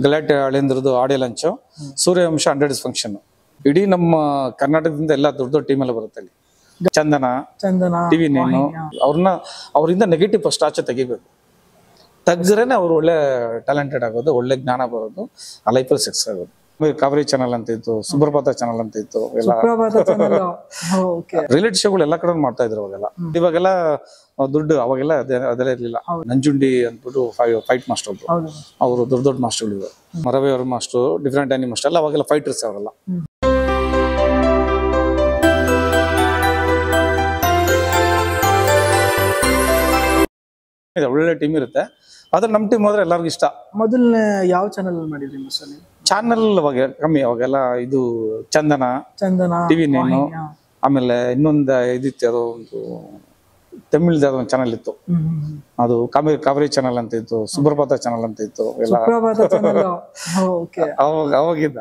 ಗಲಾಟೆ ಹಳೇಂದ್ರದ್ದು audio lunch, ಸೂರ್ಯವಂಶ 100 days function. ಇಡೀ ನಮ್ಮ ಕರ್ನಾಟಕದಿಂದ ಎಲ್ಲ ದೊಡ್ಡ ದೊಡ್ಡ ಟೀಮ್ ಎಲ್ಲ ಬರುತ್ತೆ ಅಲ್ಲಿ. ಚಂದನ ಟಿವಿ ನೇನು ಅವರಿಂದ ನೆಗೆಟಿವ್ ಫಸ್ಟ್ ಆಚೆ ತೆಗಿಬೇಕು. ತೆಗ್ದ್ರೇನೆ ಅವ್ರು ಒಳ್ಳೆ ಟ್ಯಾಲೆಂಟೆಡ್ ಆಗೋದು, ಒಳ್ಳೆ ಜ್ಞಾನ ಬರೋದು, ಆ ಲೈಫಲ್ಲಿ ಸಕ್ಸಸ್ ಆಗೋದು. ಕಾವೇರಿ ಚಾನಲ್ ಅಂತ ಇತ್ತು, ಸುಪ್ರಭಾತ ಚಾನಲ್ ಅಂತ ಇತ್ತು, ಎಲ್ಲ ರಿಯಾಲಿಟಿ ಶೋಗಳು ಎಲ್ಲ ಕಡೆ ಮಾಡ್ತಾ ಇದ್ರು ಅವಾಗೆಲ್ಲ. ಇವಾಗೆಲ್ಲ ದುಡ್ಡು ಅವಾಗೆಲ್ಲ ಅದೆಲ್ಲ ಇರ್ಲಿಲ್ಲ. ನಂಜುಂಡಿ ಅಂದ್ಬಿಟ್ಟು ಫೈಟ್ ಮಾಸ್ಟರ್ ಒಬ್ರು, ಅವರು ದೊಡ್ಡ ದೊಡ್ಡ ಮಾಸ್ಟರ್ಗಳು. ರವಿ ಅವ್ರ ಮಾಸ್ಟರ್, ಡಿಫ್ರೆಂಟ್ ಆನಿ ಮಾಸ್ಟರ್ ಎಲ್ಲ ಅವಾಗೆಲ್ಲ ಫೈಟರ್ಸ್ ಅವರೆಲ್ಲ. ಒಳ್ಳೆ ಟೀಮ್ ಇರುತ್ತೆ, ಆದ್ರೆ ನಮ್ ಟೀಮ್ ಹೋದ್ರೆ ಎಲ್ಲರಿಗೂ ಇಷ್ಟ. ಮೊದಲನೇ ಯಾವ ಚಾನಲ್ ಮಾಡಿದ್ರಿ? ಚಾನಲ್ ಅವಾಗ ಕಮ್ಮಿ, ಅವಾಗೆಲ್ಲ ಇದು ಚಂದನ ಟಿವಿ ನೇನು, ಆಮೇಲೆ ಇನ್ನೊಂದು ಇದಿತ್ತು, ಅದು ಒಂದು ತಮಿಳ್ದ ಒಂದು ಚಾನಲ್ ಇತ್ತು, ಅದು ಕಾವೇರಿ ಚಾನಲ್ ಅಂತ ಇತ್ತು, ಸುಪ್ರಭಾತ ಚಾನಲ್ ಅಂತ ಇತ್ತು ಎಲ್ಲ ಅವಾಗಿದ್ದ.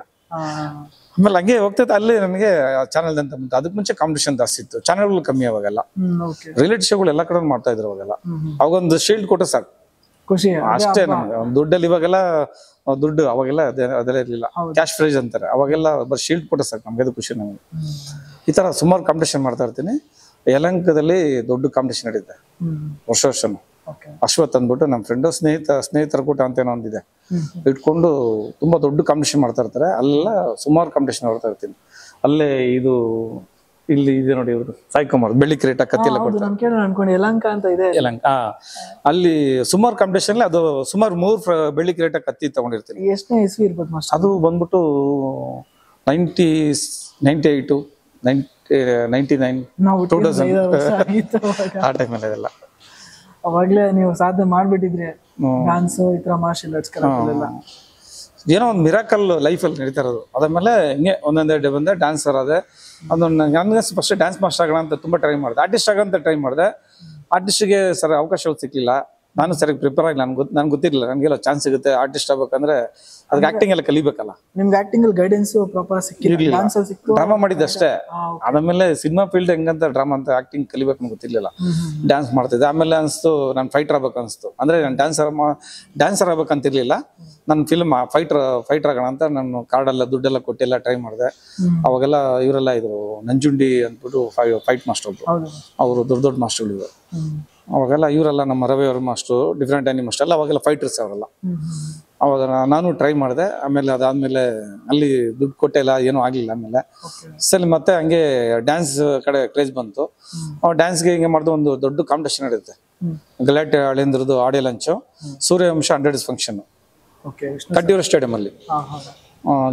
ಆಮೇಲೆ ಹಂಗೆ ಹೋಗ್ತೈತೆ ಅಲ್ಲಿ ನನಗೆ ಚಾನಲ್ ಅಂತ ಬಂತು. ಅದಕ್ಕೆ ಮುಂಚೆ ಕಾಂಪಿಟೇಷನ್ ಜಾಸ್ತಿ ಇತ್ತು, ಚಾನಲ್ಗಳು ಕಮ್ಮಿ ಅವಾಗೆಲ್ಲ. ರಿಯಾಲಿಟಿ ಶೋಗಳು ಎಲ್ಲ ಕಡೆ ಮಾಡ್ತಾ ಇದ್ರು ಅವಾಗೆಲ್ಲ. ಅವಾಗೊಂದು ಶೀಲ್ಡ್ ಕೊಟ್ಟರೆ ಸಾಕು, ಖುಷಿ ಅಷ್ಟೇ ನಮ್ಗೆ. ದುಡ್ಡಲ್ಲಿ ಇವಾಗೆಲ್ಲ ದುಡ್ಡು ಅವಾಗೆಲ್ಲ ಅದೆಲ್ಲ ಇರ್ಲಿಲ್ಲ, ಕ್ಯಾಶ್ ಪ್ರೈಸ್ ಅಂತಾರೆ. ಅವಾಗೆಲ್ಲ ಬರ್ ಶೀಲ್ಡ್ ಕೊಟ್ಟರೆ ಸಾಕು ನಮ್ಗೆ, ಅದು ಖುಷಿ ನಮಗೆ. ಈ ತರ ಸುಮಾರು ಕಾಂಪಿಟೇಷನ್ ಮಾಡ್ತಾ ಇರ್ತೀನಿ. ಯಲಹಂಕದಲ್ಲಿ ದೊಡ್ಡ ಕಾಂಪಿಟೇಷನ್ ನಡೀತೆ ವರ್ಷನು. ಅಶ್ವಥ್ ಅಂದ್ಬಿಟ್ಟು ನಮ್ಮ ಫ್ರೆಂಡು, ಸ್ನೇಹಿತರ ಕೂಟ ಅಂತ ಏನೋ ಒಂದಿದೆ, ಇಟ್ಕೊಂಡು ತುಂಬಾ ದೊಡ್ಡ ಕಾಂಪಿಟೇಷನ್ ಮಾಡ್ತಾ ಇರ್ತಾರೆ. ಅಲ್ಲೆಲ್ಲ ಸುಮಾರು ಕಾಂಪಿಟೇಷನ್ ಮಾಡ್ತಾ ಇರ್ತೀನಿ. ಅಲ್ಲೇ ಇದು ಇಲ್ಲಿ ಇದೆ ನೋಡಿ, ಇವರು ಸಾಯಿ ಕುಮಾರ್ ಬೆಳ್ಳಿ ಕಿರೀಟ ಕತ್ತಿಲ್ಲ ಕೊಡ್ತಾರೆ, ಯಲಹಂಕ. ಅಲ್ಲಿ ಸುಮಾರು ಕಾಂಪಿಟೇಷನ್, ಅದು ಸುಮಾರು 3 ಬೆಳ್ಳಿ ಕಿರೀಟ ಕತ್ತಿ ತಗೊಂಡಿರ್ತೀನಿ. ಎಷ್ಟನೇ ಇಸ್ವಿ ಇರ್ಬೋದು? ಅದು ಬಂದ್ಬಿಟ್ಟು 98, 99, 2000 ಆ ಟೈಮಲ್ಲಿ ಅದೆಲ್ಲ. ಅವಾಗ್ಲೇ ನೀವು ಸಾಧನೆ ಮಾಡ್ಬಿಟ್ಟಿದ್ರೆ ಡಾನ್ಸ್ ಈ ತರ ಮಾರ್ಷಲ್ ಆರ್ಟ್ಸ್ ಏನೋ ಒಂದು ಮಿರಾಕಲ್ ಲೈಫಲ್ಲಿ ನಡೀತಾ ಇರೋದು. ಅದಾದ್ಮೇಲೆ ಹಿಂಗೆ ಒಂದೊಂದೇ ಡೇ ಬಂದೆ ಡ್ಯಾನ್ಸರ್ ಆದೆ. ಅದೊಂದು ನನಗೆ ಫಸ್ಟ್ ಡ್ಯಾನ್ಸ್ ಮಾಸ್ಟರ್ ಆಗೋಣ ಅಂತ ತುಂಬ ಟ್ರೈ ಮಾಡಿದೆ, ಆರ್ಟಿಸ್ಟ್ ಆಗೋಂತ ಟ್ರೈ ಮಾಡಿದೆ. ಆರ್ಟಿಸ್ಟ್ಗೆ ಸರಿ ಅವಕಾಶಗಳು ಸಿಕ್ಕಿಲ್ಲ, ನಾನು ಸರಿಯಾಗಿ ಪ್ರಿಪೇರ್ ಆಗಿ ನನ್ಗೆ ಗೊತ್ತಿರಲಿಲ್ಲ ನನಗೆಲ್ಲ ಚಾನ್ಸ್ ಸಿಗುತ್ತೆ ಆರ್ಟಿಸ್ಟ್ ಆಗ್ಬೇಕಂದ್ರೆ. ಅದಕ್ಕೆ ಆಕ್ಟಿಂಗ್ ಎಲ್ಲ ಕಲಿಬೇಕಲ್ಲ. ನಿಮ್ಗೆ ಆಕ್ಟಿಂಗ್ ಅಲ್ಲಿ ಗೈಡೆನ್ಸ್ ಪ್ರಾಪರ್ ಸಿಕ್ಕಿರಲಿಲ್ಲ, ಡ್ರಾಮಾ ಮಾಡಿದ್ದೆ ಅಷ್ಟೇ. ಆಮೇಲೆ ಸಿನಿಮಾ ಫೀಲ್ಡ್ ಹೆಂಗಂತ ಡ್ರಾಮಾ ಅಂತ ಆಕ್ಟಿಂಗ್ ಕಲಿಬೇಕು ಅಂತ ಗೊತ್ತಿರ್ಲಿಲ್ಲ, ಡ್ಯಾನ್ಸ್ ಮಾಡ್ತಿದ್ದೆ. ಆಮೇಲೆ ಅನಿಸ್ತು ನಾನು ಫೈಟರ್ ಆಗ್ಬೇಕು ಅನಿಸ್ತು. ಅಂದ್ರೆ ನಾನು ಡ್ಯಾನ್ಸರ್ ಆಗ್ಬೇಕಂತಿರ್ಲಿಲ್ಲ, ನನ್ನ ಫಿಲ್ಮ್ ಫೈಟರ್ ಆಗೋಣ ಅಂತ ನಾನು ಕಾರ್ಡೆಲ್ಲ ದುಡ್ಡೆಲ್ಲ ಕೊಟ್ಟೆಲ್ಲ ಟ್ರೈ ಮಾಡಿದೆ. ಅವಾಗೆಲ್ಲ ಇವರೆಲ್ಲ ಇದ್ರು, ನಂಜುಂಡಿ ಅಂದ್ಬಿಟ್ಟು ಫೈಟ್ ಮಾಸ್ಟರ್ ಒಬ್ರು, ಅವರು ದೊಡ್ಡ ದೊಡ್ಡ ಮಾಸ್ಟರ್ಗಳು. ಅವಾಗೆಲ್ಲ ಇವರೆಲ್ಲ ನಮ್ಮ ರವಿ ಅವ್ರ ಮಾಸ್ಟರ್, ಡಿಫ್ರೆಂಟ್ ಆನಿ ಮಾಸ್ಟರ್ ಎಲ್ಲ ಅವಾಗೆಲ್ಲ ಫೈಟರ್ಸ್ ಅವರೆಲ್ಲ. ಅವಾಗ ನಾನು ಟ್ರೈ ಮಾಡಿದೆ. ಆಮೇಲೆ ಅದಾದ್ಮೇಲೆ ಅಲ್ಲಿ ದುಡ್ಡು ಕೊಟ್ಟೆ ಇಲ್ಲ, ಏನೂ ಆಗಲಿಲ್ಲ. ಆಮೇಲೆ ಸರಿ ಮತ್ತೆ ಹಂಗೆ ಡ್ಯಾನ್ಸ್ ಕಡೆ ಕ್ರೇಜ್ ಬಂತು. ಡ್ಯಾನ್ಸ್ಗೆ ಹಿಂಗೆ ಮಾಡಿದ ಒಂದು ದೊಡ್ಡ ಕಾಂಪಿಟೇಷನ್ ನಡೆಯುತ್ತೆ, ಗಲಾಟೆ ಹಳೇಂದ್ರದ್ದು ಆಡಿಯೋ ಲಂಚು, ಸೂರ್ಯವಂಶ 100 ಡೇಸ್ ಫಂಕ್ಷನ್ ಕಡ್ಡಿಯೂರು ಸ್ಟೇಡಿಯಂ ಅಲ್ಲಿ.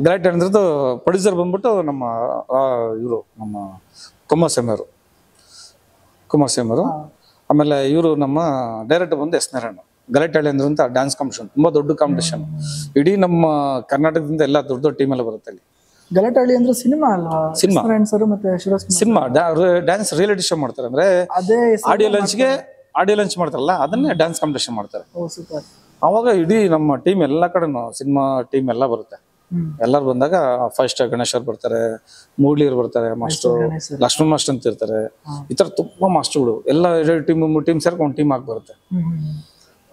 ಗಲಾಟೆ ಹಳೇಂದ್ರದ್ದು ಪ್ರೊಡ್ಯೂಸರ್ ಬಂದ್ಬಿಟ್ಟು ನಮ್ಮ ಇವರು ನಮ್ಮ ಕುಮಾರ್ ಸೇಮರು. ಆಮೇಲೆ ಇವರು ನಮ್ಮ ಡೈರೆಕ್ಟರ್ ಬಂದು ಎಸ್ ನಾರಾಯಣ. ಗಲಾಟೆ ಹಳೇಂದ್ರ ಅಂತ ಡ್ಯಾನ್ಸ್ ಕಾಂಪಿಟೇಷನ್, ತುಂಬಾ ದೊಡ್ಡ ಕಾಂಪಿಟೇಷನ್. ಇಡೀ ನಮ್ಮ ಕರ್ನಾಟಕದಿಂದ ಎಲ್ಲ ದೊಡ್ಡ ದೊಡ್ಡ ಟೀಮ್ ಎಲ್ಲ ಬರುತ್ತೆ ಅಲ್ಲಿ. ಗಲಾಟೆ ಹಳ್ಳಿ ಅಂದ್ರೆ ಸಿನಿಮಾ ಅಲ್ವಾ? ಸಿನಿಮಾ ಡ್ಯಾನ್ಸ್ ರಿಯಾಲಿಟಿ ಶೋ ಮಾಡ್ತಾರೆ. ಅಂದ್ರೆ ಆಡಿಯೋ ಲಂಚ್ ಮಾಡ್ತಾರಲ್ಲ, ಅದನ್ನೇ ಡ್ಯಾನ್ಸ್ ಕಾಂಪಿಟೇಷನ್ ಮಾಡ್ತಾರೆ. ಅವಾಗ ಇಡೀ ನಮ್ಮ ಟೀಮ್ ಎಲ್ಲ ಕಡೆನೂ ಸಿನಿಮಾ ಟೀಮ್ ಎಲ್ಲ ಬರುತ್ತೆ. ಎಲ್ಲರೂ ಬಂದಾಗ ಫಸ್ಟ್ ಗಣೇಶ್ ಅವ್ರು ಬರ್ತಾರೆ, ಮೂಡ್ಲಿಯರ್ ಬರ್ತಾರೆ, ಮಾಸ್ಟರ್ ಲಕ್ಷ್ಮಣ್ ಮಾಸ್ಟರ್ ಅಂತ ಇರ್ತಾರೆ. ಈ ತರ ತುಂಬಾ ಮಾಸ್ಟರ್ಗಳು ಎಲ್ಲ ಟೀಮ್ ಸೇರ್ಕೊಂಡು ಒಂದು ಟೀಮ್ ಆಗಿ ಬರುತ್ತೆ.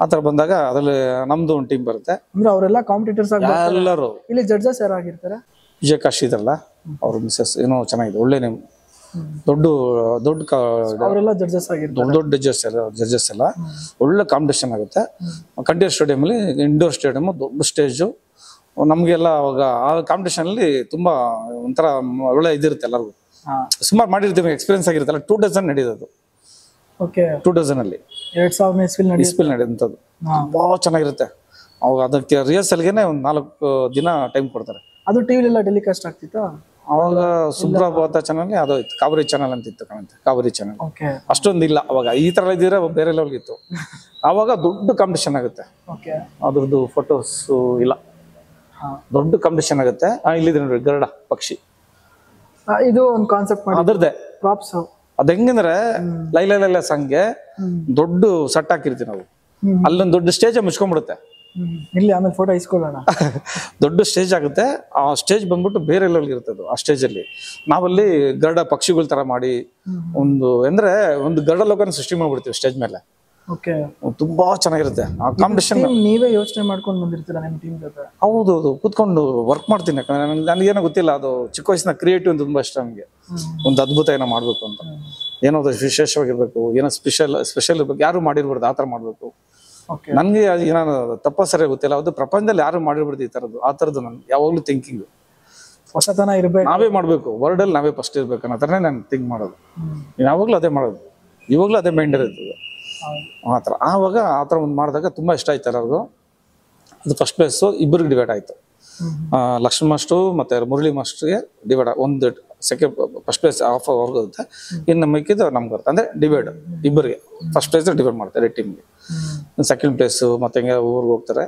ಆತರ ಬಂದಾಗ ಅದ್ರಲ್ಲಿ ನಮ್ದು ಒಂದು ಟೀಮ್ ಬರುತ್ತೆ. ಅವರೆಲ್ಲ ಕಾಂಪಿಟೇಟರ್ಸ್ ಎಲ್ಲರೂ. ಇಲ್ಲಿ ಜಡ್ಜಸ್ ಯಾರು ಆಗಿರ್ತಾರೆ? ವಿಜಯ್ ಕಾಶಿ ಇದ್ರಲ್ಲ, ಅವ್ರ ಮಿಸಸ್ ಏನೋ ಚೆನ್ನಾಗಿದೆ, ಒಳ್ಳೆ ನೇಮ್. ದೊಡ್ಡ ಜಡ್ಜಸ್ ಎಲ್ಲ ಒಳ್ಳೆ ಕಾಂಪಿಟೇಷನ್ ಆಗುತ್ತೆ. ಕಂಠೀರವ ಸ್ಟೇಡಿಯಂ ಅಲ್ಲಿ, ಇಂಡೋರ್ ಸ್ಟೇಡಿಯಂ, ದೊಡ್ಡ ಸ್ಟೇಜು. ನಮ್ಗೆಲ್ಲ ಅವಾಗ ಆ ಕಾಂಪಿಟೇಷನ್ ಅಲ್ಲಿ ತುಂಬಾ ಒಂಥರ ಒಳ್ಳೆ ಇದಿರುತ್ತೆ. ಎಲ್ಲರಿಗೂ ಸುಮಾರು ಮಾಡಿರ್ತೀವಿ, ಎಕ್ಸ್ಪೀರಿಯನ್ಸ್ ಆಗಿರುತ್ತಲ್ಲ. 2000 ನಡೆಯೋದು, 2000 ಅಲ್ಲಿ 2000 ನಡೆಯುವಂಥದ್ದು ತುಂಬಾ ಚೆನ್ನಾಗಿರುತ್ತೆ. ಅವಾಗ ಅದಕ್ಕೆ ರಿಹರ್ಸಲ್ಗೆನೆ ಒಂದು 4 ದಿನ ಟೈಮ್ ಕೊಡ್ತಾರೆ. ಅದು ಟಿವಿಲೆಲ್ಲ ಟೆಲಿಕಾಸ್ಟ್ ಆಗ್ತಿತ್ತಾ? ಅವಾಗ ಸುಪ್ರಭಾತ ಚಾನಲ್ ಯಾವುದೋ ಇತ್ತು, ಕಾವೇರಿ ಚಾನಲ್ ಅಂತ ಇತ್ತು ಕಾಣುತ್ತೆ, ಕಾವೇರಿ ಚಾನಲ್. ಅಷ್ಟೊಂದು ಇಲ್ಲ ಅವಾಗ, ಈ ತರ ಇದ್ದಿದ್ರೆ ಬೇರೆ ಲೆವೆಲ್ಗಿತ್ತು. ಅವಾಗ ದೊಡ್ಡ ಕಾಂಪಿಟೇಷನ್ ಆಗುತ್ತೆ, ಅದ್ರದ್ದು ಫೋಟೋಸ್ ಇಲ್ಲ, ದೊಡ್ಡ ಕಾಂಪಿಟೇಷನ್ ಆಗುತ್ತೆ. ಇಲ್ಲಿದೆ ನೋಡಿ ಗರುಡ ಪಕ್ಷಿ, ಇದು ಒಂದು ಕಾನ್ಸೆಪ್ಟ್ ಅದ್ರದ್ದೇ ಪ್ರಾಪ್ಸ್. ಅದ್ ಹೆಂಗಂದ್ರೆ ಲೈಲ ಸಂಗೆ ದೊಡ್ಡ ಸಟ್ ಹಾಕಿರ್ತೀವಿ ನಾವು, ಅಲ್ಲೊಂದು ದೊಡ್ಡ ಸ್ಟೇಜ್ ಮುಚ್ಕೊಂಡ್ಬಿಡುತ್ತೆ. ಇಲ್ಲಿ ಆಮೇಲೆ ಫೋಟೋ ಇಸ್ಕೊಳ್ಳೋಣ. ದೊಡ್ಡ ಸ್ಟೇಜ್ ಆಗುತ್ತೆ, ಆ ಸ್ಟೇಜ್ ಬಂದ್ಬಿಟ್ಟು ಬೇರೆ ಲೆವೆಲ್ ಇರ್ತದೆ. ಆ ಸ್ಟೇಜ್ ಅಲ್ಲಿ ನಾವಲ್ಲಿ ಗರುಡ ಪಕ್ಷಿಗಳ ತರ ಮಾಡಿ ಒಂದು ಗರುಡ ಲೋಕನ ಸೃಷ್ಟಿ ಮಾಡ್ಬಿಡ್ತೀವಿ ಸ್ಟೇಜ್ ಮೇಲೆ. ಓಕೆ. ತುಂಬಾ ಚೆನ್ನಾಗಿರುತ್ತೆ ಆ ಕಾಂಪಿಟೇಷನ್. ನೀವೇ ಯೋಚನೆ ಮಾಡ್ಕೊಂಡು ಬಂದಿರ್ತೀರಾ ನಿಮ್ಮ ಟೀಮ್ ಜೊತೆ? ಹೌದು, ಕೂತ್ಕೊಂಡು ವರ್ಕ್ ಮಾಡ್ತೀನಿ. ಯಾಕಂದ್ರೆ ನನಗೇನೋ ಗೊತ್ತಿಲ್ಲ, ಅದು ಚಿಕ್ಕ ವಯಸ್ಸಿನ ಕ್ರಿಯೇಟಿವ್ ತುಂಬಾ ಇಷ್ಟ ನನಗೆ. ಒಂದು ಅದ್ಭುತ ಏನೋ ಮಾಡ್ಬೇಕು ಅಂತ, ಏನೋ ವಿಶೇಷವಾಗಿರ್ಬೇಕು, ಏನೋ ಸ್ಪೆಷಲ್ ಇರ್ಬೇಕು, ಯಾರು ಮಾಡಿರ್ಬಾರ್ದು ಆ ಥರ ಮಾಡ್ಬೇಕು. ನನ್ಗೆ ಏನೋ ತಪ್ಪ ಸರಿ ಗೊತ್ತಿಲ್ಲ, ಅದು ಪ್ರಪಂಚದಲ್ಲಿ ಯಾರು ಮಾಡಿರ್ಬಾರ್ದು ಈ ಥರದ್ದು, ಆ ಥರದ್ದು ನನ್ಗೆ ಯಾವಾಗ್ಲೂ ಥಿಂಕಿಂಗ್. ಹೊಸತನ ಇರ್ಬೇಕು, ನಾವೇ ಮಾಡ್ಬೇಕು, ವರ್ಲ್ಡ್ ಅಲ್ಲಿ ನಾವೇ ಫಸ್ಟ್ ಇರ್ಬೇಕು ಅನ್ನೋ ಥರನೇ ನಾನು ಥಿಂಕ್ ಮಾಡೋದು. ಯಾವಾಗ್ಲೂ ಅದೇ ಮಾಡೋದು, ಇವಾಗ್ಲೂ ಅದೇ ಮೈಂಡ್ ಇರ್ತದೆ ಆ ಥರ. ಆವಾಗ ಆ ಥರ ಒಂದು ಮಾಡಿದಾಗ ತುಂಬಾ ಇಷ್ಟ ಆಯ್ತು ಎಲ್ಲರಿಗೂ. ಅದು ಫಸ್ಟ್ ಪ್ಲೇಸು ಇಬ್ಬರಿಗೆ ಡಿವೈಡ್ ಆಯ್ತು. ಲಕ್ಷ್ಮಣ್ ಮಾಸ್ಟ್ರು ಮತ್ತೆ ಮುರಳಿ ಮಾಸ್ಟ್ರಿಗೆ ಡಿವೈಡ್, ಒಂದು ಸೆಕೆಂಡ್ ಫಸ್ಟ್ ಪ್ಲೇಸ್ ಆಫ್ ಹೋಗುತ್ತೆ, ಇನ್ನು ಮಿಕ್ಕಿದ್ದು ನಮ್ಗೆ ಬರುತ್ತೆ. ಅಂದ್ರೆ ಡಿವೈಡ್ ಇಬ್ಬರಿಗೆ ಫಸ್ಟ್ ಪ್ಲೇಸ್ ಡಿವೈಡ್ ಮಾಡ್ತಾರೆ ಟೀಮ್ಗೆ. ಸೆಕೆಂಡ್ ಪ್ಲೇಸು ಮತ್ತೆ ಹಿಂಗೆ ಊರಿಗೆ ಹೋಗ್ತಾರೆ.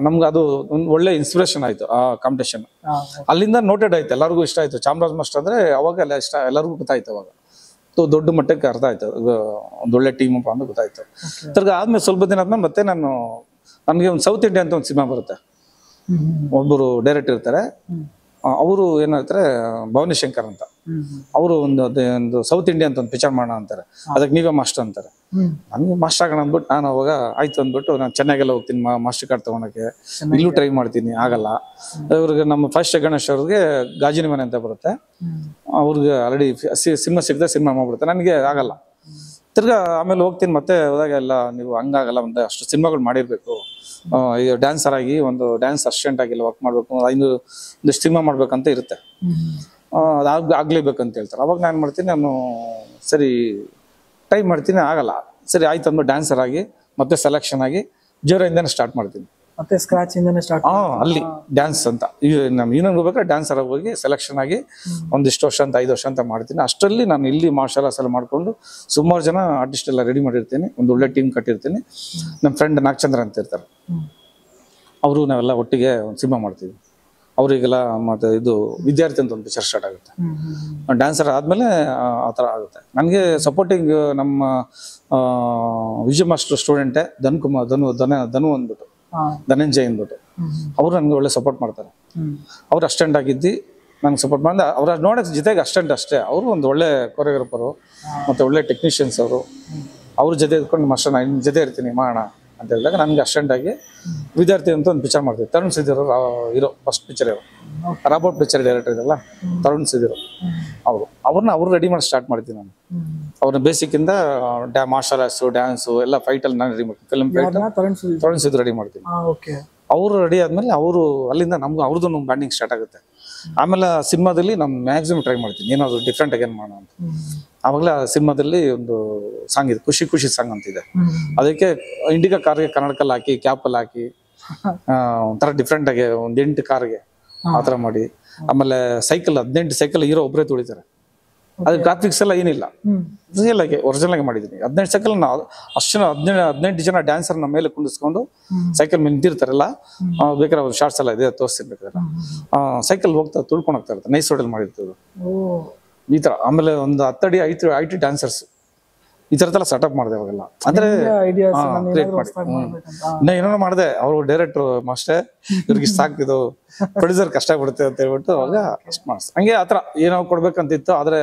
ನಮ್ಗೆ ಅದು ಒಂದು ಒಳ್ಳೆ ಇನ್ಸ್ಪಿರೇಷನ್ ಆಯ್ತು ಆ ಕಾಂಪಿಟೇಷನ್. ಅಲ್ಲಿಂದ ನೋಟೆಡ್ ಆಯ್ತು, ಎಲ್ಲರಿಗೂ ಇಷ್ಟ ಆಯ್ತು. ಚಾಮರಾಜ್ ಮಾಸ್ಟರ್ ಅಂದ್ರೆ ಅವಾಗ ಎಲ್ಲ ಇಷ್ಟ, ಎಲ್ಲರಿಗೂ ಗೊತ್ತಾಯ್ತು. ಅವಾಗ ದೊಡ್ಡ ಮಟ್ಟಕ್ಕೆ ಅರ್ಥ ಆಯ್ತು, ಒಂದು ಒಳ್ಳೆ ಟೀಮ್ ಅಪ್ಪ ಅಂತ ಗೊತ್ತಾಯ್ತು. ತಿರ್ಗಾ ಆದ್ಮೇಲೆ ಸ್ವಲ್ಪ ದಿನ ಆದ್ಮೇಲೆ ಮತ್ತೆ ನನಗೆ ಒಂದು ಸೌತ್ ಇಂಡಿಯಾ ಅಂತ ಒಂದು ಸಿನಿಮಾ ಬರುತ್ತೆ. ಒಬ್ಬರು ಡೈರೆಕ್ಟರ್ ಇರ್ತಾರೆ, ಅವರು ಏನ್ ಹೇಳ್ತಾರೆ, ಭವಾನಿ ಶಂಕರ್ ಅಂತ. ಅವರು ಒಂದು ಸೌತ್ ಇಂಡಿಯಾ ಅಂತ ಒಂದು ಪಿಕ್ಚರ್ ಮಾಡೋಣ ಅಂತಾರೆ. ಅದಕ್ಕೆ ನೀವೇ ಮಾಸ್ಟರ್ ಅಂತಾರೆ. ನನ್ಗೆ ಮಾಸ್ಟರ್ ಆಗೋಣ ಅಂದ್ಬಿಟ್ಟು ನಾನು ಅವಾಗ ಆಯ್ತು ಅಂದ್ಬಿಟ್ಟು ನಾನು ಚೆನ್ನಾಗೆಲ್ಲ ಹೋಗ್ತೀನಿ ಮಾಸ್ಟರ್ ಕಾರ್ಡ್ ತಗೊಳಕ್ಕೆ. ಇಲ್ಲೂ ಟ್ರೈ ಮಾಡ್ತೀನಿ, ಆಗಲ್ಲ. ಇವ್ರಿಗೆ ನಮ್ಮ ಫಸ್ಟ್ ಗಣೇಶ್ ಅವ್ರಿಗೆ ಗಾಜಿನ ಮನೆ ಅಂತ ಬರುತ್ತೆ, ಅವ್ರಿಗೆ ಆಲ್ರೆಡಿ ಸಿನಿಮಾ ಸಿಗದೆ ಸಿನಿಮಾ ಮಾಡ್ಬಿಡುತ್ತೆ, ನನಗೆ ಆಗಲ್ಲ. ತಿರ್ಗಾ ಆಮೇಲೆ ಹೋಗ್ತೀನಿ, ಮತ್ತೆ ಹೋದಾಗ ಎಲ್ಲ ನೀವು ಹಂಗಾಗಲ್ಲ, ಒಂದು ಅಷ್ಟು ಸಿನಿಮಾಗಳು ಮಾಡಿರ್ಬೇಕು, ಡ್ಯಾನ್ಸರ್ ಆಗಿ ಒಂದು ಡ್ಯಾನ್ಸ್ ಅಸಿಸ್ಟೆಂಟ್ ಆಗಿ ವರ್ಕ್ ಮಾಡ್ಬೇಕು, ಒಂದಿಷ್ಟು ಸಿನಿಮಾ ಮಾಡ್ಬೇಕಂತ ಇರುತ್ತೆ. ಆಗ್ಲೇಬೇಕಂತ ಹೇಳ್ತಾರೆ. ಅವಾಗ ನಾನು ಮಾಡ್ತೀನಿ, ನಾನು ಸರಿ ಟ್ರೈ ಮಾಡ್ತೀನಿ, ಆಗಲ್ಲ. ಸರಿ ಆಯ್ತು ಅಂದ್ಬಿಟ್ಟು ಡ್ಯಾನ್ಸರ್ ಆಗಿ ಮತ್ತೆ ಸೆಲೆಕ್ಷನ್ ಆಗಿ ಜೋರಿಂದನೇ ಸ್ಟಾರ್ಟ್ ಮಾಡ್ತೀನಿ. ಮತ್ತೆ ಸ್ಕ್ರಾಚ್ ಇಂದನೇ ಸ್ಟಾರ್ಟ್. ಅಲ್ಲಿ ಡ್ಯಾನ್ಸ್ ಅಂತ ನಮ್ಗೆ ಇನ್ನೊಂದು ಹೋಗ್ಬೇಕಾದ್ರೆ ಡ್ಯಾನ್ಸರ್ ಆಗಿ ಹೋಗಿ ಸೆಲೆಕ್ಷನ್ ಆಗಿ ಒಂದಿಷ್ಟು ವರ್ಷ ಅಂತ 5 ವರ್ಷ ಅಂತ ಮಾಡ್ತೀನಿ. ಅಷ್ಟರಲ್ಲಿ ನಾನು ಇಲ್ಲಿ ಮಾರ್ಷಲ್ ಆರ್ಟ್ಸ್ ಎಲ್ಲ ಮಾಡ್ಕೊಂಡು ಸುಮಾರು ಜನ ಆರ್ಟಿಸ್ಟ್ ಎಲ್ಲ ರೆಡಿ ಮಾಡಿರ್ತೀನಿ, ಒಂದು ಒಳ್ಳೆ ಟೀಮ್ ಕಟ್ಟಿರ್ತೀನಿ. ನಮ್ಮ ಫ್ರೆಂಡ್ ನಾಗಚಂದ್ರ ಅಂತ ಇರ್ತಾರೆ, ಅವರು ನಾವೆಲ್ಲ ಒಟ್ಟಿಗೆ ಒಂದು ಸಿನಿಮಾ ಮಾಡ್ತೀವಿ. ಅವರಿಗೆಲ್ಲ ಮತ್ತೆ ಇದು ವಿದ್ಯಾರ್ಥಿ ಅಂತ ಒಂದು ಪಿಕ್ಚರ್ ಸ್ಟಾರ್ಟ್ ಆಗುತ್ತೆ. ಡ್ಯಾನ್ಸರ್ ಆದ್ಮೇಲೆ ಆ ಥರ ಆಗುತ್ತೆ. ನನಗೆ ಸಪೋರ್ಟಿಂಗ್ ನಮ್ಮ ವಿಜಯ ಮಾಸ್ಟರ್ ಸ್ಟೂಡೆಂಟೇ ಧನು ಅಂದ್ಬಿಟ್ಟು, ಧನಂಜಯ್ ಅಂದ್ಬಿಟ್ಟು, ಅವರು ನನಗೆ ಒಳ್ಳೆ ಸಪೋರ್ಟ್ ಮಾಡ್ತಾರೆ. ಅವ್ರು ಅಸ್ಟೆಂಟ್ ಆಗಿದ್ದು ನಂಗೆ ಸಪೋರ್ಟ್ ಮಾಡಿದ. ಅವ್ರ ನೋಡೋಕೆ ಜೊತೆಗೆ ಅಸ್ಟೆಂಟ್ ಅಷ್ಟೇ, ಅವರು ಒಂದು ಒಳ್ಳೆ ಕೊರಿಯೋಗ್ರಾಫರು ಮತ್ತೆ ಒಳ್ಳೆ ಟೆಕ್ನಿಷಿಯನ್ಸ್ ಅವರು. ಅವ್ರ ಜೊತೆ ಇದ್ಕೊಂಡು ಮಾಸ್ಟರ್ ನಾನು ಜೊತೆ ಇರ್ತೀನಿ ಮಾಡೋಣ ಅಂತ ಹೇಳಿದಾಗ ನನಗೆ ಅಸ್ಟೆಂಟ್ ಆಗಿ ವಿದ್ಯಾರ್ಥಿ ಅಂತ ಒಂದು ಪಿಕ್ಚರ್ ಮಾಡ್ತೀವಿ. ತರುಣ್ ಸಿದ್ದಿರೋ ಹೀರೋ, ಫಸ್ಟ್ ಪಿಕ್ಚರ್ ಇರೋ ರಾಬೋಟ್ ಪಿಕ್ಚರ್ ಡೈರೆಕ್ಟರ್ ಇದೆಲ್ಲ ತರುಣ್ ಸಿದ್ದಿರೋ, ಅವ್ರು ರೆಡಿ ಮಾಡಿ ಸ್ಟಾರ್ಟ್ ಮಾಡ್ತೀನಿ ನಾನು. ಅವ್ರನ್ನ ಬೇಸಿಕ್ಕಿಂದ ಮಾರ್ಷಲ್ ಆರ್ಟ್ಸು, ಡ್ಯಾನ್ಸು ಎಲ್ಲ ಫೈಟಲ್ಲಿ ನಾನು ರೆಡಿ ಮಾಡ್ತೀನಿ. Film fight Tarun Siddu ready ಮಾಡ್ತೀನಿ. ಅವರು ರೆಡಿ ಆದ್ಮೇಲೆ ಅವರು ಅಲ್ಲಿಂದ ನಮ್ಗೆ ಅವ್ರದ್ದು ನಮ್ಮ ಬ್ಯಾಂಡಿಂಗ್ ಸ್ಟಾರ್ಟ್ ಆಗುತ್ತೆ. ಆಮೇಲೆ ಸಿನಿಮಾದಲ್ಲಿ ನಾನು ಮ್ಯಾಕ್ಸಿಮಮ್ ಟ್ರೈ ಮಾಡ್ತೀನಿ ಏನಾದ್ರು ಡಿಫ್ರೆಂಟ್ ಆಗಿ ಏನು ಮಾಡೋಣ ಅಂತ. ಆವಾಗಲೇ ಸಿನಿಮಾದಲ್ಲಿ ಒಂದು ಸಾಂಗ್ ಇದೆ, ಖುಷಿ ಖುಷಿ ಸಾಂಗ್ ಅಂತಿದೆ. ಅದಕ್ಕೆ ಇಂಡಿಗಾ ಕಾರ್ಗೆ ಕನ್ನಡಕಲ್ಲಿ ಹಾಕಿ ಕ್ಯಾಪಲ್ಲಿ ಹಾಕಿ ಒಂಥರ ಡಿಫ್ರೆಂಟ್ ಆಗಿ ಒಂದು 8 ಕಾರ್ಗೆ ಆ ಥರ ಮಾಡಿ. ಆಮೇಲೆ ಸೈಕಲ್ 18 ಸೈಕಲ್ ಹೀರೋ ಒಬ್ಬರೇ ತುಳಿತಾರೆ. ಅದು ಗ್ರಾಫಿಕ್ಸ್ ಎಲ್ಲ ಏನಿಲ್ಲ, ರಿಯಲ್ ಆಗಿ ಒರಿಜಿನಲ್ ಆಗಿ ಮಾಡಿದ್ದೀನಿ. 18 ಸೈಕಲ್ ಅಷ್ಟು 18 ಜನ ಡ್ಯಾನ್ಸರ್ ನಮ್ಮ ಮೇಲೆ ಕುಂಡಿಸ್ಕೊಂಡು ಸೈಕಲ್ ಮೇಲೆ ನಿಂತಿರ್ತಾರಲ್ಲ, ಬೇಕಾದ್ರೆ ಅವ್ರು ಶಾರ್ಟ್ಸ್ ಎಲ್ಲ ಇದೆ ತೋರಿಸ್ತಿರ್ಬೇಕಾದ್ರೆ ಸೈಕಲ್ ಹೋಗ್ತಾ ತುಳ್ಕೊಂಡು ಹೋಗ್ತಾ ಇರ್ತಾರೆ. ನೈಸ್ ರೋಡಲ್ಲಿ ಮಾಡಿರ್ತದೆ ಈ ತರ. ಆಮೇಲೆ ಒಂದು 10 ಅಡಿ ಐಟಿ ಡ್ಯಾನ್ಸರ್ಸ್ ಈ ತರದೆಲ್ಲ ಸೆಟಪ್ ಮಾಡಿದೆ ಅವಾಗೆಲ್ಲ. ಅಂದ್ರೆ ಕ್ರಿಯೇಟ್ ಮಾಡಿ ಇನ್ನ ಏನೋ ಮಾಡಿದೆ. ಅವರು ಡೈರೆಕ್ಟರ್ ಮಾಸ್ಟರ್ ಇವ್ರಿಗೆ ಇಷ್ಟ ಆಗ್ತಿದ್ದು, ಪ್ರೊಡ್ಯೂಸರ್ ಕಷ್ಟ ಬಿಡುತ್ತೆ ಅಂತ ಹೇಳ್ಬಿಟ್ಟು ಅವಾಗ ಅಷ್ಟು ಮಾಡಿಸ್ ಹಂಗೆ ಆತರ ಏನೋ ಕೊಡ್ಬೇಕಂತಿತ್ತು. ಆದ್ರೆ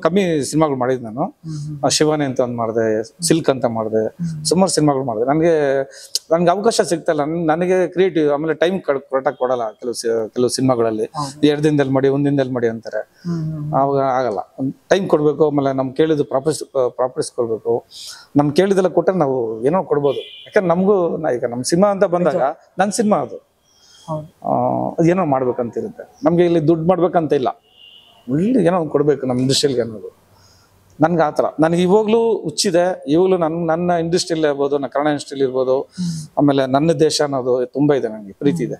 ಕಮ್ಮಿ ಸಿನಿಮಾಗಳು ಮಾಡಿದ್ ನಾನು. ಶಿವಾನಿ ಅಂತ ಒಂದು ಮಾಡಿದೆ, ಸಿಲ್ಕ್ ಅಂತ ಮಾಡಿದೆ, ಸುಮಾರು ಸಿನಿಮಾಗಳು ಮಾಡಿದೆ. ನನ್ಗೆ ಅವಕಾಶ ಸಿಗ್ತಲ್ಲ, ನನಗೆ ಕ್ರಿಯೇಟಿವ್. ಆಮೇಲೆ ಟೈಮ್ ಕರೆಕ್ಟಾಗಿ ಕೊಡಲ್ಲ ಕೆಲವು ಸಿನಿಮಾಗಳಲ್ಲಿ. 2 ದಿನದಲ್ಲಿ ಮಾಡಿ, 1 ದಿನದಲ್ಲಿ ಮಾಡಿ ಅಂತಾರೆ. ಅವಾಗ ಆಗಲ್ಲ, ಟೈಮ್ ಕೊಡ್ಬೇಕು. ಆಮೇಲೆ ನಮ್ಗೆ ಕೇಳಿದ್ದು ಪ್ರಾಪರ್ಟೀಸ್ ಕೊಡ್ಬೇಕು. ನಮ್ಗೆ ಕೇಳಿದೆಲ್ಲ ಕೊಟ್ಟರೆ ನಾವು ಏನೋ ಕೊಡ್ಬೋದು. ಯಾಕಂದ್ರೆ ನಮಗೂ ಈಗ ನಮ್ಮ ಸಿನಿಮಾ ಅಂತ ಬಂದಾಗ ನನ್ನ ಸಿನಿಮಾ ಅದು ಏನೋ ಮಾಡ್ಬೇಕಂತಿರುತ್ತೆ. ನಮ್ಗೆ ಇಲ್ಲಿ ದುಡ್ಡು ಮಾಡ್ಬೇಕಂತ ಇಲ್ಲ, ಒಳ್ಳೆ ಏನೋ ಕೊಡ್ಬೇಕು ನಮ್ಮ ಇಂಡಸ್ಟ್ರಿಯಲ್ಗೆ ಅನ್ನೋದು ನನ್ಗೆ ಆ ಥರ. ನನಗೆ ಇವಾಗಲೂ ಹುಚ್ಚಿದೆ. ಇವಾಗಲೂ ನನ್ನ ಇಂಡಸ್ಟ್ರಿಯಲ್ಲಿ ಇರ್ಬೋದು, ನನ್ನ ಕನ್ನಡ ಇಂಡಸ್ಟ್ರಿಯಲ್ಲಿ ಇರ್ಬೋದು, ಆಮೇಲೆ ನನ್ನ ದೇಶ ಅನ್ನೋದು ತುಂಬಾ ಇದೆ, ನನಗೆ ಪ್ರೀತಿ ಇದೆ.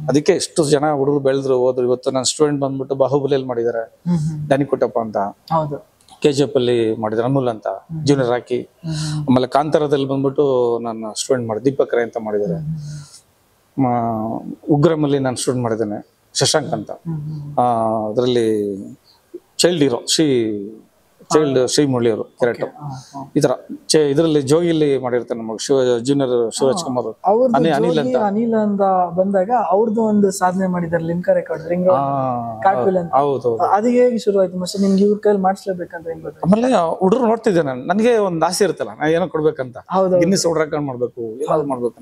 ಅದಕ್ಕೆ ಎಷ್ಟು ಜನ ಹುಡುಗರು ಬೆಳೆದ್ರು ಹೋದ್ರು. ಇವತ್ತು ನನ್ನ ಸ್ಟೂಡೆಂಟ್ ಬಂದ್ಬಿಟ್ಟು ಬಾಹುಬಲಿಯಲ್ಲಿ ಮಾಡಿದ್ದಾರೆ, ಡ್ಯಾನಿ ಕುಟ್ಟಪ್ಪ ಅಂತ. KGF ಅಲ್ಲಿ ಮಾಡಿದ್ದಾರೆ ಅಮೂಲ್ ಅಂತ, ಜೂನಿಯರ್ ರಾಕಿ. ಆಮೇಲೆ ಕಾಂತಾರದಲ್ಲಿ ಬಂದ್ಬಿಟ್ಟು ನನ್ನ ಸ್ಟೂಡೆಂಟ್ ಮಾಡಿ ದೀಪಕ್ ರೈ ಅಂತ ಮಾಡಿದ್ದಾರೆ. ಉಗ್ರಮಲ್ಲಿ ನಾನು ಸ್ಟೂಡೆಂಟ್ ಮಾಡಿದ್ದೇನೆ, ಶಶಾಂಕ್ ಅಂತ. ಅದರಲ್ಲಿ ಚೈಲ್ಡ್ ಹೀರೋ ಚೈಲ್ಡ್ ಶ್ರೀಮುರಳಿ ಅವರು ಕ್ಯಾರೆಕ್ಟರ್. ಈ ತರ ಇದರಲ್ಲಿ ಜೋಗಿಲಿ ಮಾಡಿರ್ತಾರೆ ನಮಗೆ ಜೂನಿಯರ್ ಶಿವರಾಜ್ ಕುಮಾರ್. ಅವ್ರದ್ದು ಅನಿಲ್ ಅಂತ. ಅನಿಲ್ ಅಂತ ಬಂದಾಗ ಅವ್ರದ್ದು ಒಂದು ಸಾಧನೆ ಮಾಡಿದಾರೆ ಲಿಮ್ಕಾ ರೆಕಾರ್ಡ್ ರಿಂಗ್ ಕಾರ್ಟ್ವಿಲ್ ಅಂತ. ಹೌದು. ಅದು ಹೇಗೆ ಶುರು ಆಯ್ತು ಮತ್ತೆ ನಿಮ್ಗೆ ಇವ್ರ ಕೈಯಲ್ಲಿ ಮಾಡಿಸ್ಲೇಬೇಕಂತ ಹೆಂಗ್ ಗೊತ್ತಾಯ್ತು? ಆಮೇಲೆ ಹುಡುಗರು ನೋಡ್ತಿದ್ದೆ ನಾನು, ನನಗೆ ಒಂದು ಆಸೆ ಇರುತ್ತಲ್ಲ ನಾ ಏನೋ ಕೊಡ್ಬೇಕಂತ, ಗಿನ್ನಿಸ್ ವರ್ಲ್ಡ್ ರೆಕಾರ್ಡ್ ಮಾಡ್ಬೇಕು, ಏನಾದ್ರು ಮಾಡ್ಬೇಕು.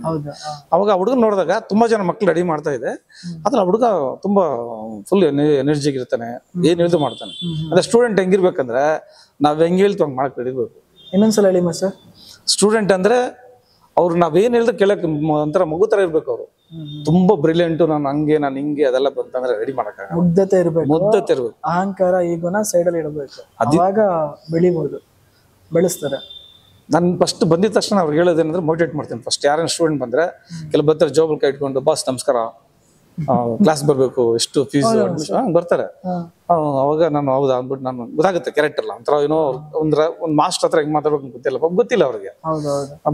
ಅವಾಗ ಹುಡುಗ ನೋಡಿದಾಗ ತುಂಬಾ ಜನ ಮಕ್ಳು ರೆಡಿ ಮಾಡ್ತಾ ಇದೆ, ಅದ್ರ ಹುಡುಗ ತುಂಬಾ ಫುಲ್ ಎನರ್ಜಿ ಇರ್ತಾನೆ, ಏನ್ ಹೇಳಿದ್ರು ಮಾಡ್ತಾನೆ. ಅದೇ ಸ್ಟೂಡೆಂಟ್ ಹೆಂಗಿರ್ಬೇಕಂದ್ರೆ ನಾವ್ ಹೆಂಗ್ ಹೇಳ್ತೀವಿ ಹಂಗ್ ಮಾಡಕ್ ಹಿಡಿಬೇಕು. ಇನ್ನೊಂದ್ಸಲ ಹೇಳಿ ಸರ್. ಸ್ಟೂಡೆಂಟ್ ಅಂದ್ರೆ ಅವ್ರು ನಾವೇನ್ ಹೇಳಿದ್ರೆ ಕೇಳಕ್ ಒಂಥರ ಮಗು ತರ ಇರ್ಬೇಕು. ಅವರು ತುಂಬಾ ಬ್ರಿಲಿಯಂಟ್, ನಾನು ಹಂಗೆ ನಾನು ಹಿಂಗೆ ಅದೆಲ್ಲ ಬಂತಂದ್ರೆ ರೆಡಿ ಮಾಡಕ್ ಮುಗ್ಧತೆ ಇರ್ಬೇಕು, ಮುಗ್ಧತೆ ಇರ್ಬೇಕು. ಅಹಂಕಾರ ಈಗೋನ ಸೈಡ್ ಅಲ್ಲಿ ಇಡಬೇಕು, ಅವಾಗ ಬೆಳಿಬಹುದು, ಬೆಳೆಸ್ತಾರೆ. ನಾನು ಫಸ್ಟ್ ಬಂದಿದ ತಕ್ಷಣ ಅವ್ರಿಗೆ ಹೇಳೋದೇನಂದ್ರೆ ಮೋಟಿವೇಟ್ ಮಾಡ್ತೀನಿ. ಫಸ್ಟ್ ಯಾರನ್ನ ಸ್ಟೂಡೆಂಟ್ ಬಂದ್ರೆ ಕೆಲವು ಬರ್ತಾರೆ ಜೋಬಲ್ ಕೈ ಇಟ್ಕೊಂಡು, ಬಾಸ್ ನಮಸ್ಕಾರ, ಕ್ಲಾಸ್ ಬರ್ಬೇಕು, ಎಷ್ಟು ಫೀಸ್ ಬರ್ತಾರೆ. ಅವಾಗ ನಾನು ಹೌದಾ ಅಂದ್ಬಿಟ್ಟು ನಾನು ಗೊತ್ತಾಗುತ್ತೆ ಕ್ಯಾರೆಕ್ಟರ್ ಅಲ್ಲ ಒಂಥರ ಏನೋ ಒಂದ್ ಮಾಸ್ಟರ್ ಹತ್ರ ಹೆಂಗ್ ಮಾತಾಡ್ಬೇಕು ಗೊತ್ತಿಲ್ಲ ಅವ್ರಿಗೆ.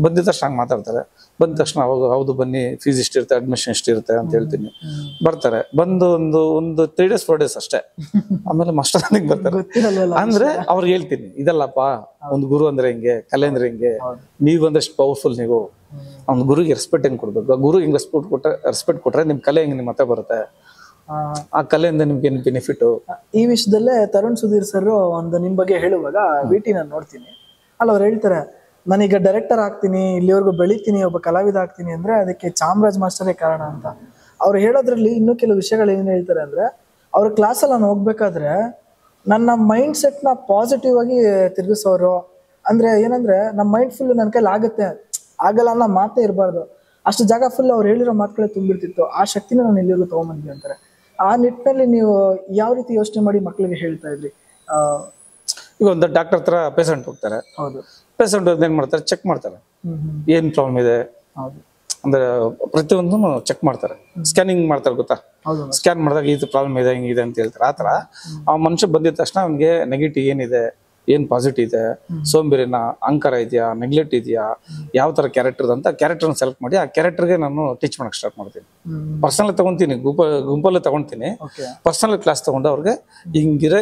ಬಂದಿದ ತಕ್ಷಣ ಹಂಗ್ ಮಾತಾಡ್ತಾರೆ. ಬಂದ ತಕ್ಷಣ ಅವಾಗ ಹೌದು ಬನ್ನಿ, ಫೀಸ್ ಇಷ್ಟಿರುತ್ತೆ, ಅಡ್ಮಿಷನ್ ಇಷ್ಟಿರುತ್ತೆ ಅಂತ ಹೇಳ್ತೀನಿ. ಬರ್ತಾರೆ, ಬಂದು ಒಂದು 3 days 4 days ಅಷ್ಟೇ. ಆಮೇಲೆ ಮಾಸ್ಟರ್ ಬರ್ತಾರೆ. ಅಂದ್ರೆ ಅವ್ರಿಗೆ ಹೇಳ್ತೀನಿ ಇದಲ್ಲಪ್ಪ, ಒಂದು ಗುರು ಅಂದ್ರೆ ಹಿಂಗೆ, ಕಲೆ ಅಂದ್ರೆ ಹಿಂಗೆ, ನೀವ್ ಒಂದಷ್ಟು ಪವರ್ಫುಲ್. ನೀವು ಅವ್ನ ಗುರುಗೆ ರೆಸ್ಪೆಕ್ಟ್ ಹೆಂಗ್ ಕೊಡ್ಬೇಕು, ಆ ಗುರು ಹಿಂಗ್ ರೆಸ್ಪೆಕ್ಟ್ ಕೊಟ್ರೆ ನಿಮ್ ಕಲೆ ಹೆಂಗ್ ನಿಮ್ ಮತ್ತೆ ಬರುತ್ತೆ, ಆ ಕಲೆಯಿಂದ ನಿಮ್ಗೆ ಏನ್ ಬೆನಿಫಿಟ್. ಈ ವಿಷಯದಲ್ಲೇ ತರುಣ್ ಸುಧೀರ್ ಸರ್ ಒಂದು ನಿಮ್ ಬಗ್ಗೆ ಹೇಳುವಾಗ ವಿಟಿ ನಾನು ನೋಡ್ತೀನಿ, ಅಲ್ಲ ಅವ್ರು ಹೇಳ್ತಾರೆ ನಾನೀಗ ಡೈರೆಕ್ಟರ್ ಆಗ್ತೀನಿ, ಇಲ್ಲಿವರೆಗೂ ಬೆಳಿತೀನಿ, ಒಬ್ಬ ಕಲಾವಿದ ಆಗ್ತೀನಿ ಅಂದ್ರೆ ಅದಕ್ಕೆ ಚಾಮರಾಜ್ ಮಾಸ್ಟರೇ ಕಾರಣ ಅಂತ. ಅವ್ರು ಹೇಳೋದ್ರಲ್ಲಿ ಇನ್ನೂ ಕೆಲವು ವಿಷಯಗಳು ಏನ್ ಹೇಳ್ತಾರೆ ಅಂದ್ರೆ, ಅವ್ರ ಕ್ಲಾಸಲ್ಲಿ ನಾನು ಹೋಗ್ಬೇಕಾದ್ರೆ ನನ್ನ ಮೈಂಡ್ ಸೆಟ್ನ ಪಾಸಿಟಿವ್ ಆಗಿ ತಿರುಗಿಸೋರು. ಅಂದ್ರೆ ಏನಂದ್ರೆ ನಮ್ಮ ಮೈಂಡ್ ಫುಲ್ ನನ್ನ ಕೈಲಿ ಆಗಲ್ಲ ಅನ್ನೋ ಮಾತೇ ಇರಬಾರ್ದು, ಅಷ್ಟು ಜಾಗ ಫುಲ್ ಅವ್ರು ಹೇಳಿರೋ ಮಾತುಗಳೇ ತುಂಬಿರ್ತಿತ್ತು. ಆ ಶಕ್ತಿನ ನಾನು ಎಲ್ಲಿವರೆಗೂ ತಗೊಂಬಂದ್ವಿ ಅಂತಾರೆ. ಆ ನಿಟ್ಟಿನಲ್ಲಿ ನೀವು ಯಾವ ರೀತಿ ಯೋಚನೆ ಮಾಡಿ ಮಕ್ಕಳಿಗೆ ಹೇಳ್ತಾ ಇದ್ರಿ? ಈಗ ಒಂದು ಡಾಕ್ಟರ್ ಹತ್ರ ಪೇಷಂಟ್ ಹೋಗ್ತಾರೆ. ಹೌದು. ಪೇಷಂಟ್ ಏನ್ ಮಾಡ್ತಾರೆ, ಚೆಕ್ ಮಾಡ್ತಾರೆ ಏನ್ ಪ್ರಾಬ್ಲಮ್ ಇದೆ. ಅಂದ್ರೆ ಪ್ರತಿಯೊಂದು ಚೆಕ್ ಮಾಡ್ತಾರೆ, ಸ್ಕ್ಯಾನಿಂಗ್ ಮಾಡ್ತಾರೆ ಗೊತ್ತಾ. ಸ್ಕ್ಯಾನ್ ಮಾಡಿದಾಗ ಇದು ಪ್ರಾಬ್ಲಮ್ ಇದೆ, ಹಿಂಗಿದೆ ಅಂತ ಹೇಳ್ತಾರೆ. ಆತರ ಆ ಮನುಷ್ಯ ಬಂದಿದ ತಕ್ಷಣ ಅವ್ನಿಗೆ ನೆಗೆಟಿವ್ ಏನಿದೆ, ಏನ್ ಪಾಸಿಟಿವ್ ಇದೆ, ಸೋಂಬೇರಿನ, ಅಹಂಕಾರ ಇದೆಯಾ, ನೆಗ್ಲೆಕ್ಟ್ ಇದೆಯಾ, ಯಾವ ತರ ಕ್ಯಾರೆಕ್ಟರ್ ಅಂತ ಕ್ಯಾರೆಕ್ಟರ್ನ ಸೆಲೆಕ್ಟ್ ಮಾಡಿ ಆ ಕ್ಯಾರೆಕ್ಟರ್ಗೆ ನಾನು ಟೀಚ್ ಮಾಡಕ್ ಸ್ಟಾರ್ಟ್ ಮಾಡ್ತೀನಿ. ಪರ್ಸನಲ್ ತಗೊಂತೀನಿ, ಗುಂಪಲ್ಲೇ ತಗೊಂತೀನಿ. ಪರ್ಸನಲ್ ಕ್ಲಾಸ್ ತಗೊಂಡು ಅವ್ರಿಗೆ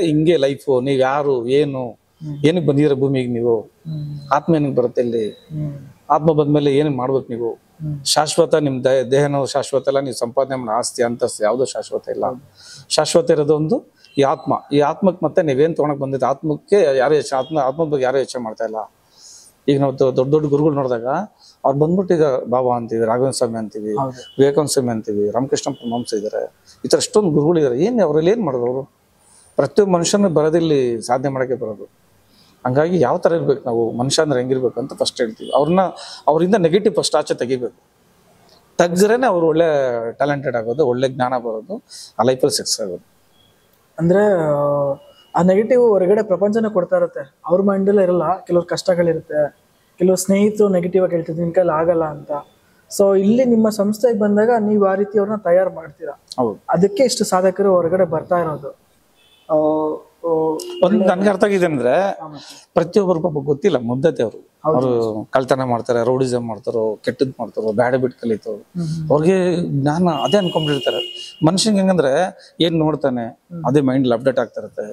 ಹಿಂಗೆ ಲೈಫು, ನೀವ್ ಯಾರು, ಏನಕ್ಕೆ ಬಂದಿರೋ ಭೂಮಿಗೆ, ನೀವು ಆತ್ಮ ಏನಕ್ಕೆ ಬರುತ್ತೆ, ಇಲ್ಲಿ ಆತ್ಮ ಬಂದ್ಮೇಲೆ ಏನೇನ್ ಮಾಡ್ಬೇಕು ನೀವು, ಶಾಶ್ವತ ನಿಮ್ ದೇಹನೋ ಶಾಶ್ವತ ಇಲ್ಲ, ನೀವು ಸಂಪಾದನೆ ಮಾಡೋ ಆಸ್ತಿ ಅಂತಸ್ತು ಯಾವ್ದು ಶಾಶ್ವತ ಇಲ್ಲ. ಶಾಶ್ವತ ಇರೋದು ಒಂದು ಈ ಆತ್ಮ. ಈ ಆತ್ಮಕ್ಕೆ ಮತ್ತೆ ನೀವೇನ್ ತಗೊಳಕ್ ಬಂದಿದ್ದು, ಆತ್ಮಕ್ಕೆ ಯಾರು ಆತ್ಮದ ಬಗ್ಗೆ ಯಾರು ಯೋಚನೆ ಮಾಡ್ತಾ ಇಲ್ಲ. ಈಗ ನಾವು ದೊಡ್ಡ ಗುರುಗಳು ನೋಡಿದಾಗ ಅವ್ರು ಬಂದ್ಬಿಟ್ಟು ಈಗ ಬಾಬಾ ಅಂತೀವಿ, ರಾಘವೇಂದ್ರ ಸ್ವಾಮಿ ಅಂತೀವಿ, ವಿವೇಕಾನಂದ ಸ್ವಾಮಿ ಅಂತೀವಿ, ರಾಮಕೃಷ್ಣ ಪರಮಹಂಸ ಇದಾರೆ, ಈ ತರ ಎಷ್ಟೊಂದು ಗುರುಗಳಿದ್ದಾರೆ. ಅವ್ರಲ್ಲಿ ಏನ್ ಮಾಡೋದು, ಅವರು ಪ್ರತಿಯೊಬ್ಬ ಮನುಷ್ಯನ ಬರೋದಿಲ್ಲಿ ಸಾಧನೆ ಮಾಡಕ್ಕೆ ಬರೋದು. ಹಂಗಾಗಿ ಯಾವ ತರ ಇರ್ಬೇಕು ನಾವು, ಮನುಷ್ಯ ಅಂದ್ರೆ ಹೆಂಗಿರ್ಬೇಕು ಅಂತ ಫಸ್ಟ್ ಹೇಳ್ತೀವಿ. ಅವರಿಂದ ನೆಗೆಟಿವ್ ಫಸ್ಟ್ ಆಚೆ ತೆಗಿಬೇಕು. ತೆಗ್ದ್ರೇನೆ ಅವ್ರು ಒಳ್ಳೆ ಟ್ಯಾಲೆಂಟೆಡ್ ಆಗೋದು, ಒಳ್ಳೆ ಜ್ಞಾನ ಬರೋದು, ಆ ಲೈಫಲ್ಲಿ ಸಕ್ಸಸ್ ಆಗೋದು. ಅಂದ್ರೆ ಆ ನೆಗೆಟಿವ್ ಹೊರಗಡೆ ಪ್ರಪಂಚನ ಕೊಡ್ತಾ ಇರುತ್ತೆ, ಅವ್ರ ಮೈಂಡಲ್ಲೇ ಇರಲ್ಲ. ಕೆಲವ್ರ ಕಷ್ಟಗಳಿರುತ್ತೆ, ಕೆಲವು ಸ್ನೇಹಿತರು ನೆಗೆಟಿವ್ ಆಗಿ ಹೇಳ್ತಿದ್ರು ನಿನ್ ಕೈಲಿ ಆಗಲ್ಲ ಅಂತ. ಸೊ ಇಲ್ಲಿ ನಿಮ್ಮ ಸಂಸ್ಥೆಗೆ ಬಂದಾಗ ನೀವು ಆ ರೀತಿ ಅವ್ರನ್ನ ತಯಾರು ಮಾಡ್ತೀರಾ. ಅದಕ್ಕೆ ಇಷ್ಟು ಸಾಧಕರು ಹೊರಗಡೆ ಬರ್ತಾ ಇರೋದು. ಒಂದು ನನ್ಗೆ ಅರ್ಥ ಆಗಿದೆ ಅಂದ್ರೆ, ಪ್ರತಿಯೊಬ್ಬರು ಪಾಪ ಗೊತ್ತಿಲ್ಲ ಮುಗ್ಧತೆ. ಅವರು ಕಳ್ತನ ಮಾಡ್ತಾರೆ, ರೌಡಿಸಮ್ ಮಾಡ್ತಾರೋ, ಕೆಟ್ಟದ್ ಮಾಡ್ತಾರೋ, ಬ್ಯಾಡ ಬಿಟ್ಟು ಕಲಿತಾರೋ, ಅವ್ರಿಗೆ ಜ್ಞಾನ ಅದೇ ಅನ್ಕೊಂಡ್ಬಿಟ್ಟಿರ್ತಾರೆ. ಮನುಷ್ಯಂಗೆ ಹೆಂಗಂದ್ರೆ ಏನ್ ನೋಡ್ತಾನೆ ಅದೇ ಮೈಂಡ್ ಅಪ್ಡೇಟ್ ಆಗ್ತಾ ಇರುತ್ತೆ.